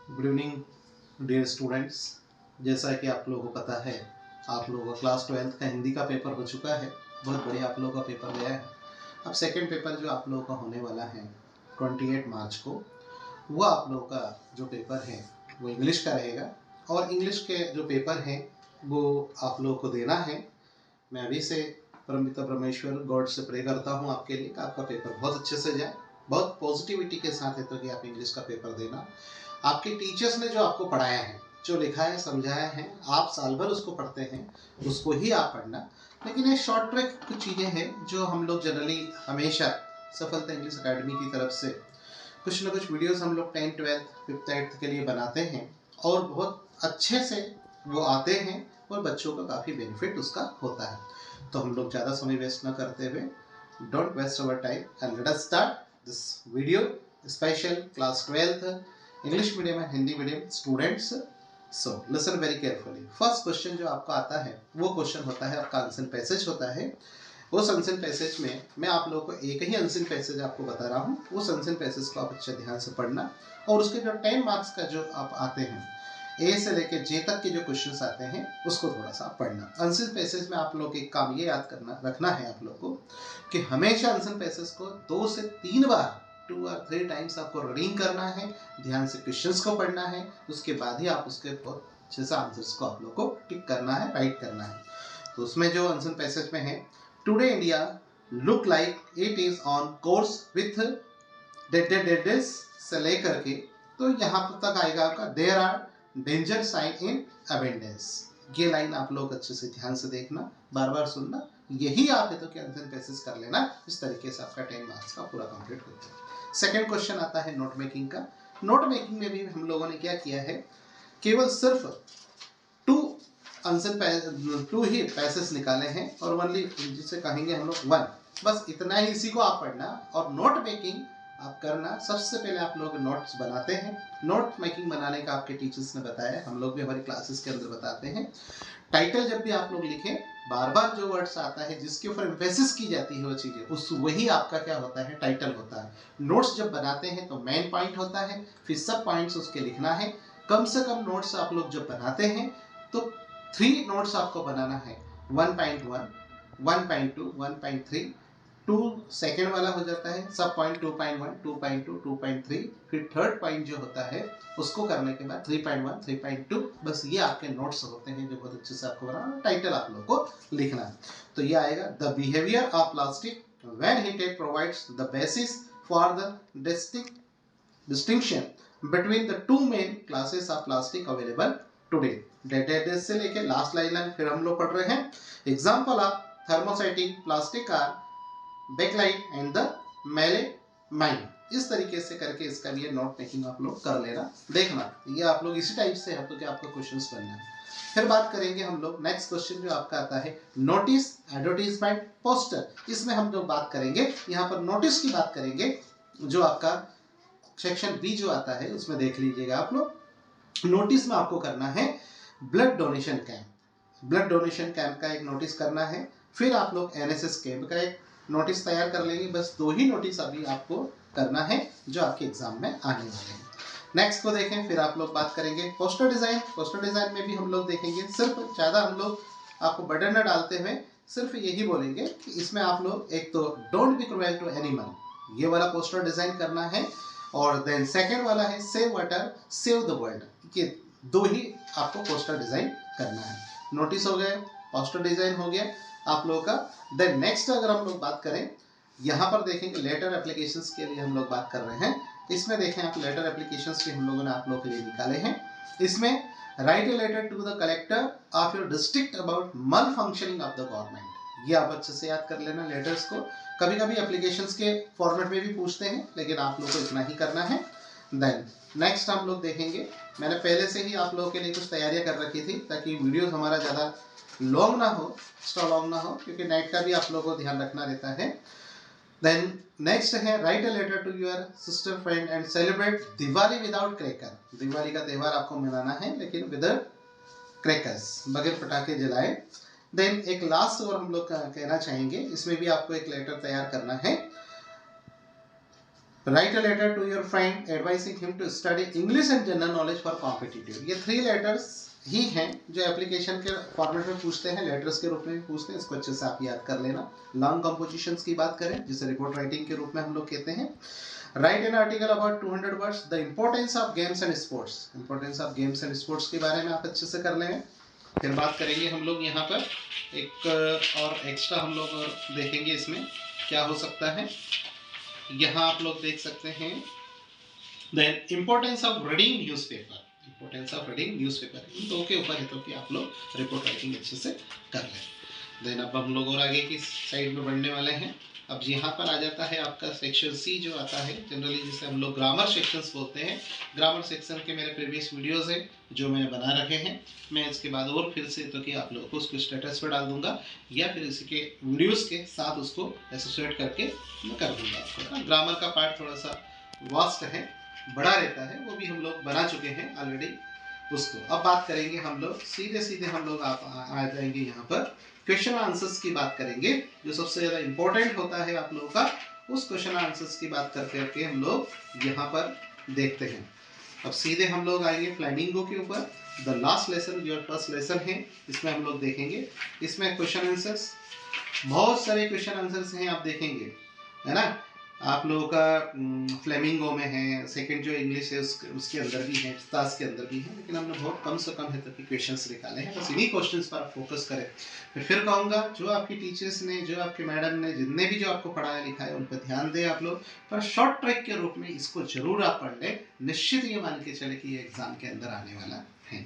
Good evening dear students. जैसा कि आप लोगों को पता है, आप लोगों का क्लास 12th का हिंदी का पेपर हो चुका है। बहुत बढ़िया आप लोगों का पेपर गया है। अब सेकंड पेपर जो आप लोगों का होने वाला है 28 मार्च को, वो आप लोगों का जो पेपर है वो इंग्लिश का रहेगा। और इंग्लिश के जो पेपर हैं वो आप लोगों को देना है। मैं अभी से परमपिता परमेश्वर गॉड से प्रे करता हूँ आपके लिए कि आपका पेपर बहुत अच्छे से जाए। बहुत पॉजिटिविटी के साथ है तो कि आप इंग्लिश का पेपर देना। आपके टीचर्स ने जो आपको पढ़ाया है, जो लिखा है, समझाया है, आप साल भर उसको पढ़ते हैं, उसको ही आप पढ़ना। लेकिन ये शॉर्ट ट्रैक कुछ चीज़ें हैं जो हम लोग जनरली हमेशा सफलता इंग्लिश अकेडमी की तरफ से कुछ ना कुछ वीडियोस हम लोग 10th 12th 5th 8th के लिए बनाते हैं और बहुत अच्छे से वो आते हैं और बच्चों का काफ़ी बेनिफिट उसका होता है। तो हम लोग ज़्यादा समय वेस्ट ना करते हुए, don't waste our time and let us start this video special class 12th English medium and Hindi medium students. So listen very carefully. First question जो आपका आता है वो क्वेश्चन होता है आपका आंसर पैसेज होता है। उस आंसर पैसेज में मैं आप लोगों को एक ही आंसर पैसेज आपको बता रहा हूँ। उस आंसर पैसेज को आप अच्छे ध्यान से पढ़ना और उसके जो 10 मार्क्स का जो आप आते हैं, ए से लेके जे तक के जो क्वेश्चंस आते हैं उसको थोड़ा सा पढ़ना। आंसर पैसेज में आप लोग एक काम ये याद करना रखना है आप लोग को कि हमेशा आंसर पैसेज को 2 से 3 बार 2 और 3 टाइम्स आपको रीडिंग करना है, ध्यान से क्वेश्चंस को पढ़ना है, उसके बाद ही आप उसके बहुत अच्छे से आंसर्स को आप लोग को टिक करना है, राइट करना है। तो उसमें जो आंसर पैसेज में है, today India look like it is on course with dead से लेकर के तो यहाँ तक आएगा आपका there are danger sign in abundance. ये लाइन आप लोग अच्छे से ध्यान से देखना, बार बार सुनना, यही आप है तो क्या आंसर पैसेज कर लेना। इस तरीके से आपका 10 मार्क्स का पूरा कंप्लीट होता है। सेकंड क्वेश्चन आता है नोट मेकिंग का। नोट मेकिंग में भी हम लोगों ने क्या किया है, केवल सिर्फ टू ही पैसेज निकाले हैं और ओनली जिसे कहेंगे हम लोग 1, बस इतना ही, इसी को आप पढ़ना और नोट मेकिंग आप करना। सबसे पहले आप लोग नोट्स बनाते हैं। नोट मेकिंग बनाने का आपके टीचर्स ने बताया, हम लोग भी हमारी क्लासेस के अंदर बताते हैं। टाइटल जब भी आप लोग लिखें, बार बार जो वर्ड्स आता है जिसके ऊपर एम्फेसिस की जाती है वो चीजें, उस वही आपका क्या होता है, टाइटल होता है। नोट्स जब बनाते हैं तो मेन पॉइंट होता है, फिर सब पॉइंट्स उसके लिखना है। कम से कम नोट्स आप लोग जब बनाते हैं तो 3 नोट्स आपको बनाना है, 1.1, 1.2, 1.3। 2 सेकेंड वाला हो जाता है सब पॉइंट, 2.1, 2.2, 2.3, फिर थर्ड पॉइंट जो होता है उसको करने के बाद 3.1, 3.2। बस ये आपके नोट्स होते हैं जो बहुत अच्छे से आपको बनाना। टाइटल आप लोग को लिखना है। तो ये आएगा the behaviour of plastic when heated provides the basis for the distinction between the two main classes of plastic available today. Date से लेके लास्ट लाइन फिर हम लोग पढ़ रहे हैं। Example of thermosetting plastic are bakelite and the melamine. इस तरीके से करके इसका भी नोट मेकिंग आप लोग कर लेना, देखना ये आप लोग इसी टाइप से है तो क्या आपको क्वेश्चंस बनना है। फिर बात करेंगे हम लोग नेक्स्ट क्वेश्चन जो आपका आता है नोटिस, एडवर्टाइजमेंट, पोस्टर। इसमें हम लोग बात करेंगे, यहाँ पर नोटिस की बात करेंगे। जो आपका सेक्शन बी जो आता है उसमें देख लीजिएगा आप लोग। नोटिस में आपको करना है blood donation camp, blood donation camp का एक नोटिस करना है। फिर आप लोग एनएसएस कैंप का एक नोटिस तैयार कर लेंगे। बस 2 ही नोटिस अभी आपको करना है जो आपके एग्जाम में आने वाले हैं। नेक्स्ट को देखें, फिर आप लोग बात करेंगे पोस्टर डिजाइन। पोस्टर डिजाइन में भी हम लोग देखेंगे, सिर्फ ज़्यादा हम लोग आपको बर्डन न डालते हुए सिर्फ यही बोलेंगे कि इसमें आप लोग एक तो don't be cruel to animal, ये वाला पोस्टर डिजाइन करना है। और देन सेकेंड वाला है save water save the world. ये 2 ही आपको पोस्टर डिजाइन करना है। नोटिस हो गए, पोस्टर डिजाइन हो गया आप लोगों का। देन नेक्स्ट अगर हम लोग बात करें, यहाँ पर देखेंगे लेटर एप्लीकेशंस के लिए हम लोग बात कर रहे हैं। इसमें देखें आप लेटर एप्लीकेशंस भी हम लोगों ने आप लोगों के लिए निकाले हैं। इसमें write a letter to the collector of your district about malfunctioning of the government. ये आप अच्छे से याद कर लेना लेटर्स को। कभी कभी एप्लीकेशंस के फॉर्मेट में भी पूछते हैं लेकिन आप लोग को इतना ही करना है। देन नेक्स्ट हम लोग देखेंगे, मैंने पहले से ही आप लोगों के लिए कुछ तैयारियां कर रखी थी ताकि वीडियो हमारा ज़्यादा लॉन्ग ना हो, एक्स्ट्रा लॉन्ग ना हो, क्योंकि नाइट का भी आप लोगों को ध्यान रखना रहता है। देन नेक्स्ट है write a letter to your sister friend and celebrate Diwali without cracker. Diwali का त्यौहार आपको मनाना है लेकिन विदाउट क्रैकर्स, बगैर पटाखे जलाए। देन एक लास्ट और हम लोग कहना चाहेंगे, इसमें भी आपको एक लेटर तैयार करना है। Write a letter to your friend advising him to study English and general knowledge for competitive. ये 3 लेटर्स ही हैं जो एप्लीकेशन के फॉर्मेट में पूछते हैं, लेटर्स के रूप में भी पूछते हैं, इसको अच्छे से आप याद कर लेना। लॉन्ग कंपोजिशंस की बात करें जिसे रिपोर्ट राइटिंग के रूप में हम लोग कहते हैं। Right an article about 200 words, the importance of games and sports, importance of games and sports के बारे में आप अच्छे से कर लेंगे। फिर बात करेंगे हम लोग यहाँ पर एक और एक्स्ट्रा हम लोग और देखेंगे इसमें क्या हो सकता है। यहाँ आप लोग देख सकते हैं then importance of reading newspaper, importance of reading newspaper, इन दो के ऊपर है तो कि आप लोग रिपोर्ट राइटिंग अच्छे से कर लें। देन अब हम लोग और आगे की साइड में बढ़ने वाले हैं। अब यहाँ पर आ जाता है आपका सेक्शन सी जो आता है जनरली जिसे हम लोग ग्रामर सेक्शंस बोलते हैं। ग्रामर सेक्शन के मेरे प्रीवियस वीडियोस हैं जो मैंने बना रखे हैं, मैं इसके बाद और फिर से तो कि आप लोगों को उसको स्टेटस पर डाल दूंगा या फिर इसी के वीडियोस के साथ उसको एसोसिएट करके मैं कर दूंगा आपको। ग्रामर का पार्ट थोड़ा सा वास्ट है, बड़ा रहता है, वो भी हम लोग बना चुके हैं ऑलरेडी उसको। अब बात करेंगे हम लोग सीधे सीधे हम लोग आ जाएंगे यहाँ पर क्वेश्चन आंसर्स की बात करेंगे जो सबसे ज़्यादा इंपॉर्टेंट होता है आप लोगों का। उस क्वेश्चन आंसर्स की बात करके हम लोग यहाँ पर देखते हैं। अब सीधे हम लोग आएंगे फ्लैमिंगो के ऊपर। द लास्ट लेसन जो फर्स्ट लेसन है इसमें हम लोग देखेंगे, इसमें क्वेश्चन आंसर्स बहुत सारे क्वेश्चन आंसर्स हैं आप देखेंगे, है ना। आप लोगों का फ्लेमिंगो में है, सेकंड जो इंग्लिश है उसके अंदर भी है, स्टास के अंदर भी है, लेकिन हमने बहुत कम से कम है तक के क्वेश्चंस निकाले हैं। बस इन्हीं क्वेश्चंस पर आप फोकस करें। मैं फिर कहूँगा जो आपकी टीचर्स ने, जो आपके मैडम ने, जितने भी जो आपको पढ़ाया लिखाया उन पर ध्यान दें आप लोग, पर शॉर्ट ट्रैक के रूप में इसको जरूर आप पढ़ लें। निश्चित ये मान के चले कि ये एग्जाम के अंदर आने वाला है।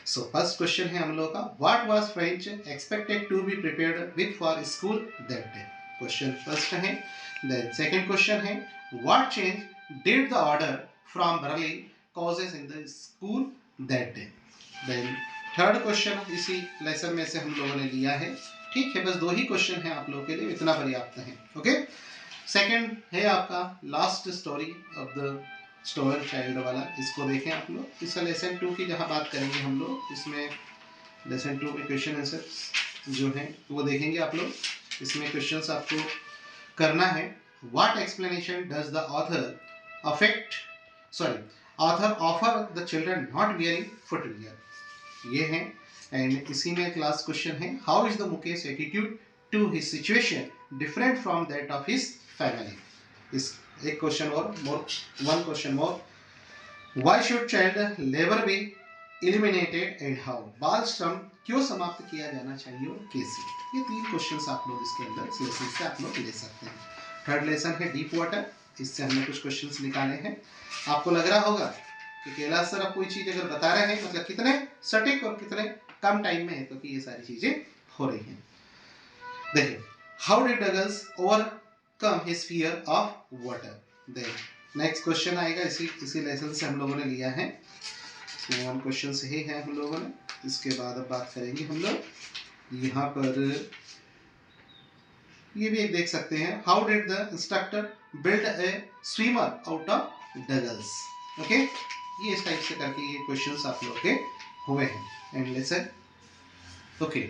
सो फर्स्ट क्वेश्चन है हम लोग का, what was French expected to be prepared with for school that day. Question first है। देन सेकंड क्वेश्चन है, what change did the order from Berlin causes in the school that day. Then third question इसी lesson में से हम लोगों ने लिया है, ठीक है। बस 2 ही क्वेश्चन है आप लोगों के लिए, इतना पर्याप्त है। ओके, सेकंड है आपका last story of the stolen child वाला, इसको देखें आप लोग। इसका लेसन 2 की जहाँ बात करेंगे हम लोग, इसमें लेसन 2 में क्वेश्चन आंसर जो है वो देखेंगे आप लोग। इसमें क्वेश्चंस आपको करना है। What explanation does the author offer the children not wearing footwear, ये है। एंड इसी में क्लास क्वेश्चन है, how is the Mukesh attitude to his situation different from that of his family. इस एक क्वेश्चन और more, one question more, why should child labour be eliminated and how, बाल श्रम क्यों समाप्त किया जाना चाहिए और कैसे। ये 3 क्वेश्चंस आप लोग इसके अंदर इस लेसन से आप लोग ले सकते हैं। थर्ड लेसन है डीप वाटर, इससे हमने कुछ क्वेश्चंस निकाले हैं। आपको लग रहा होगा कि कैलाश सर अब कोई चीज अगर बता रहे हैं मतलब कितने सटीक और कितने कम टाइम में है तो कि ये सारी चीजें हो रही हैं। देखिए, how did Douglas overcome his fear of water. Then next question आएगा, इसी लेसन से हम लोगों ने लिया है। इसमें 1 क्वेश्चन ही है हम लोगों ने। इसके बाद अब बात करेंगे हम लोग यहाँ पर, ये भी एक देख सकते हैं, how did the instructor build a swimmer out of Douglas. Okay, ये इस टाइप से करके ये क्वेश्चंस आप लोग के हुए हैं एंड लेसन। ओके,